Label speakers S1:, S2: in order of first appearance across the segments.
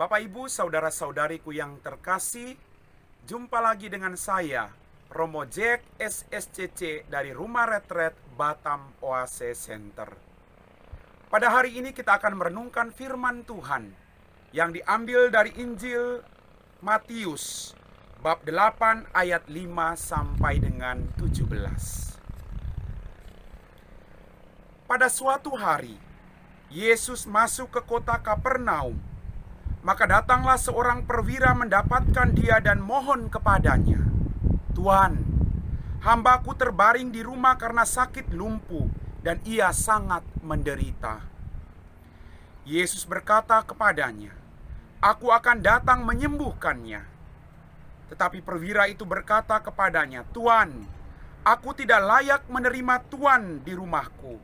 S1: Bapak Ibu, saudara-saudariku yang terkasih, jumpa lagi dengan saya, Romo Jack SSCC dari Rumah Retret Batam Oase Center. Pada hari ini kita akan merenungkan firman Tuhan yang diambil dari Injil Matius bab 8 ayat 5 sampai dengan 17. Pada suatu hari, Yesus masuk ke kota Kapernaum. Maka datanglah seorang perwira mendapatkan dia dan mohon kepadanya, "Tuan, hambaku terbaring di rumah karena sakit lumpuh dan ia sangat menderita." Yesus berkata kepadanya, "Aku akan datang menyembuhkannya." Tetapi perwira itu berkata kepadanya, "Tuan, aku tidak layak menerima Tuan di rumahku.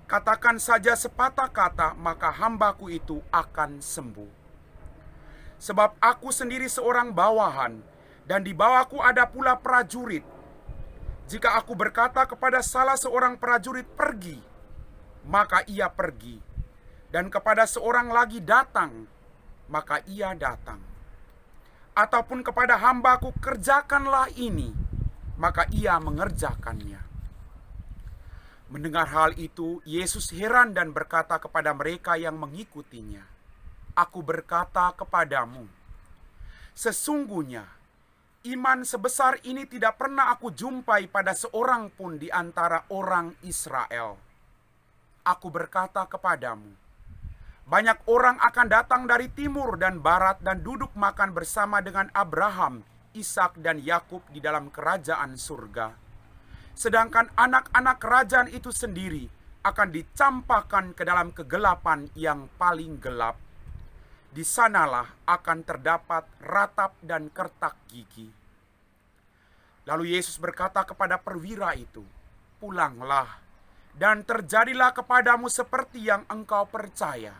S1: Katakan saja sepatah kata, maka hambaku itu akan sembuh. Sebab aku sendiri seorang bawahan, dan di bawahku ada pula prajurit. Jika aku berkata kepada salah seorang prajurit pergi, maka ia pergi. Dan kepada seorang lagi datang, maka ia datang. Ataupun kepada hambaku kerjakanlah ini, maka ia mengerjakannya." Mendengar hal itu, Yesus heran dan berkata kepada mereka yang mengikutinya, "Aku berkata kepadamu, sesungguhnya iman sebesar ini tidak pernah aku jumpai pada seorang pun di antara orang Israel. Aku berkata kepadamu, banyak orang akan datang dari timur dan barat dan duduk makan bersama dengan Abraham, Ishak dan Yakub di dalam kerajaan surga. Sedangkan anak-anak kerajaan itu sendiri akan dicampakkan ke dalam kegelapan yang paling gelap. Di sanalah akan terdapat ratap dan kertak gigi." Lalu Yesus berkata kepada perwira itu, "Pulanglah, dan terjadilah kepadamu seperti yang engkau percaya."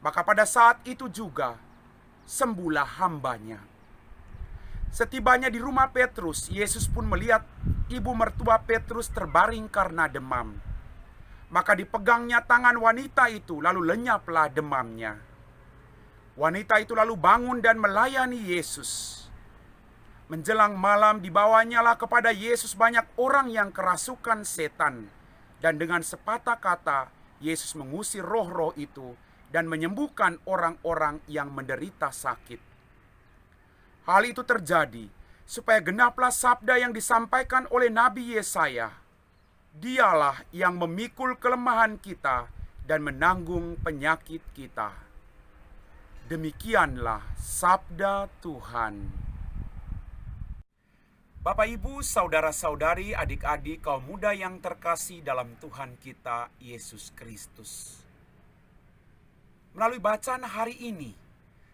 S1: Maka pada saat itu juga, sembuhlah hambanya. Setibanya di rumah Petrus, Yesus pun melihat ibu mertua Petrus terbaring karena demam. Maka dipegangnya tangan wanita itu, lalu lenyaplah demamnya. Wanita itu lalu bangun dan melayani Yesus. Menjelang malam dibawanyalah kepada Yesus banyak orang yang kerasukan setan. Dan dengan sepatah kata, Yesus mengusir roh-roh itu dan menyembuhkan orang-orang yang menderita sakit. Hal itu terjadi supaya genaplah sabda yang disampaikan oleh Nabi Yesaya. "Dialah yang memikul kelemahan kita dan menanggung penyakit kita." Demikianlah sabda Tuhan. Bapak, Ibu, saudara-saudari, adik-adik, kaum muda yang terkasih dalam Tuhan kita Yesus Kristus. Melalui bacaan hari ini,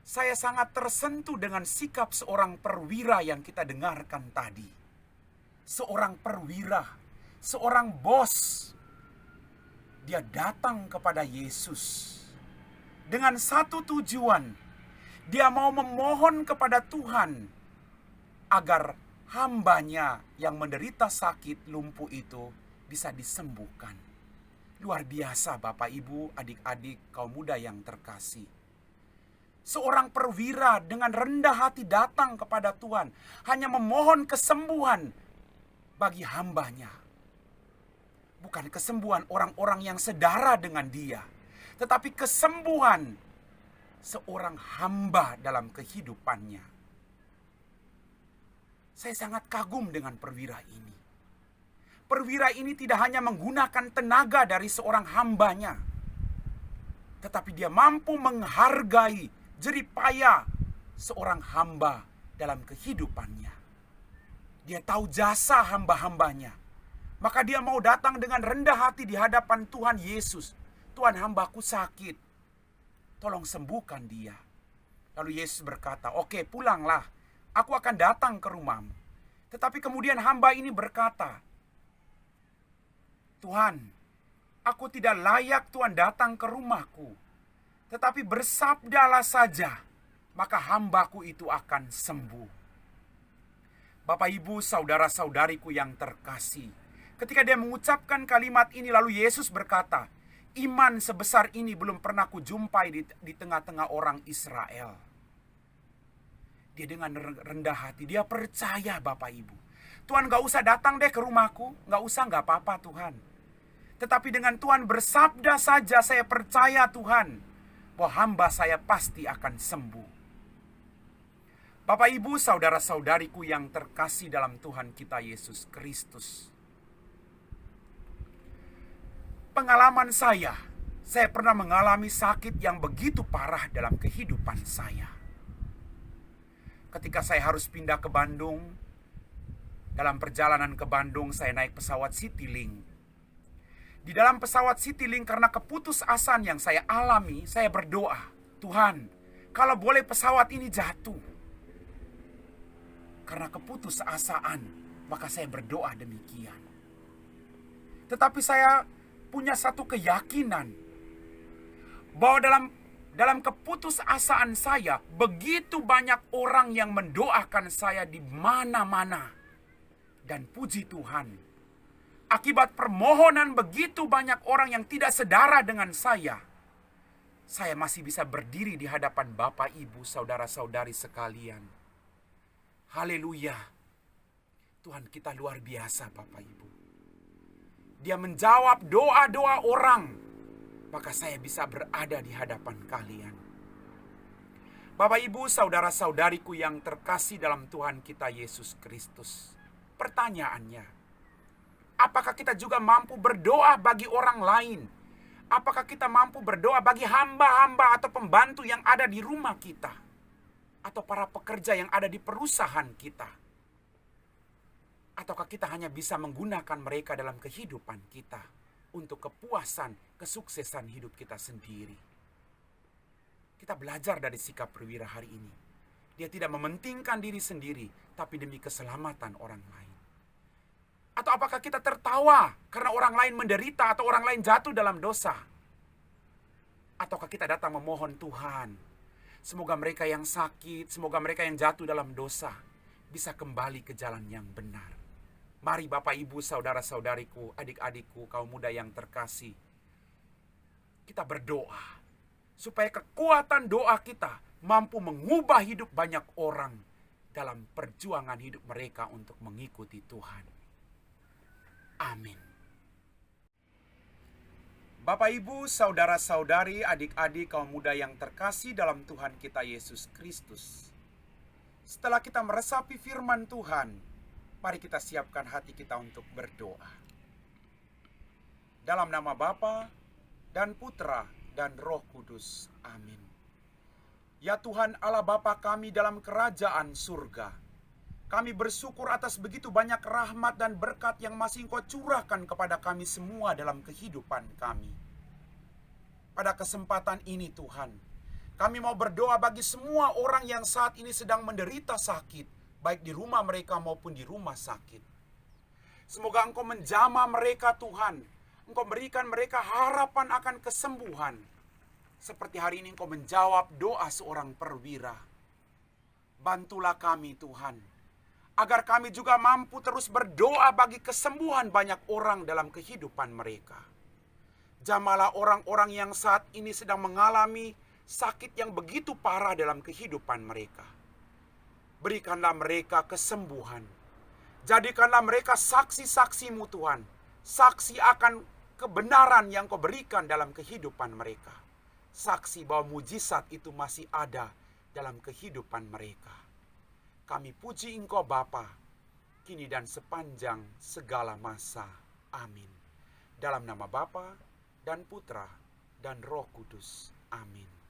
S1: saya sangat tersentuh dengan sikap seorang perwira yang kita dengarkan tadi. Seorang perwira, seorang bos. Dia datang kepada Yesus dengan satu tujuan. Dia mau memohon kepada Tuhan agar hambanya yang menderita sakit lumpuh itu bisa disembuhkan. Luar biasa Bapak, Ibu, adik-adik, kaum muda yang terkasih. Seorang perwira dengan rendah hati datang kepada Tuhan, hanya memohon kesembuhan bagi hambanya. Bukan kesembuhan orang-orang yang sedara dengan dia, tetapi kesembuhan seorang hamba dalam kehidupannya. Saya sangat kagum dengan perwira ini. Perwira ini tidak hanya menggunakan tenaga dari seorang hambanya, tetapi dia mampu menghargai jerih payah seorang hamba dalam kehidupannya. Dia tahu jasa hamba-hambanya, maka dia mau datang dengan rendah hati di hadapan Tuhan Yesus. "Tuhan, hambaku sakit, tolong sembuhkan dia." Lalu Yesus berkata, "Oke, pulanglah, aku akan datang ke rumahmu." Tetapi kemudian hamba ini berkata, "Tuhan, aku tidak layak Tuhan datang ke rumahku. Tetapi bersabdalah saja, maka hambaku itu akan sembuh." Bapak, Ibu, saudara-saudariku yang terkasih, ketika dia mengucapkan kalimat ini, lalu Yesus berkata, Iman sebesar ini belum pernah kujumpai di tengah-tengah orang Israel. Dia dengan rendah hati, dia percaya Bapak Ibu. Tuhan gak usah datang deh ke rumahku, gak usah, gak apa-apa Tuhan. Tetapi dengan Tuhan bersabda saja, saya percaya Tuhan, bahwa hamba saya pasti akan sembuh. Bapak Ibu, saudara-saudariku yang terkasih dalam Tuhan kita Yesus Kristus. Pengalaman saya pernah mengalami sakit yang begitu parah dalam kehidupan saya. Ketika saya harus pindah ke Bandung, dalam perjalanan ke Bandung saya naik pesawat Citylink. Di dalam pesawat Citylink, karena keputusasaan yang saya alami, saya berdoa, Tuhan, kalau boleh pesawat ini jatuh. Karena keputusasaan, maka saya berdoa demikian. Tetapi saya punya satu keyakinan bahwa dalam keputusasaan saya, begitu banyak orang yang mendoakan saya di mana-mana. Dan puji Tuhan, akibat permohonan begitu banyak orang yang tidak sedara dengan saya masih bisa berdiri di hadapan Bapak, Ibu, saudara-saudari sekalian. Haleluya. Tuhan kita luar biasa Bapak Ibu. Dia menjawab doa-doa orang, maka saya bisa berada di hadapan kalian. Bapak Ibu, saudara-saudariku yang terkasih dalam Tuhan kita Yesus Kristus. Pertanyaannya, apakah kita juga mampu berdoa bagi orang lain? Apakah kita mampu berdoa bagi hamba-hamba atau pembantu yang ada di rumah kita? Atau para pekerja yang ada di perusahaan kita? Ataukah kita hanya bisa menggunakan mereka dalam kehidupan kita untuk kepuasan, kesuksesan hidup kita sendiri? Kita belajar dari sikap perwira hari ini. Dia tidak mementingkan diri sendiri, tapi demi keselamatan orang lain. Atau apakah kita tertawa karena orang lain menderita atau orang lain jatuh dalam dosa? Ataukah kita datang memohon Tuhan, semoga mereka yang sakit, semoga mereka yang jatuh dalam dosa bisa kembali ke jalan yang benar. Mari Bapak Ibu, saudara-saudariku, adik-adikku, kaum muda yang terkasih, kita berdoa supaya kekuatan doa kita mampu mengubah hidup banyak orang dalam perjuangan hidup mereka untuk mengikuti Tuhan. Amin. Bapak Ibu, saudara-saudari, adik-adik, kaum muda yang terkasih dalam Tuhan kita Yesus Kristus. Setelah kita meresapi firman Tuhan, mari kita siapkan hati kita untuk berdoa. Dalam nama Bapa dan Putra dan Roh Kudus. Amin. Ya Tuhan Allah Bapa kami dalam kerajaan surga, kami bersyukur atas begitu banyak rahmat dan berkat yang masih Engkau curahkan kepada kami semua dalam kehidupan kami. Pada kesempatan ini Tuhan, kami mau berdoa bagi semua orang yang saat ini sedang menderita sakit, baik di rumah mereka maupun di rumah sakit. Semoga Engkau menjamah mereka Tuhan. Engkau berikan mereka harapan akan kesembuhan. Seperti hari ini Engkau menjawab doa seorang perwira. Bantulah kami Tuhan, agar kami juga mampu terus berdoa bagi kesembuhan banyak orang dalam kehidupan mereka. Jamalah orang-orang yang saat ini sedang mengalami sakit yang begitu parah dalam kehidupan mereka. Berikanlah mereka kesembuhan. Jadikanlah mereka saksi-saksi-Mu Tuhan. Saksi akan kebenaran yang Kau berikan dalam kehidupan mereka. Saksi bahwa mujizat itu masih ada dalam kehidupan mereka. Kami puji Engkau Bapa, kini dan sepanjang segala masa. Amin. Dalam nama Bapa dan Putra dan Roh Kudus. Amin.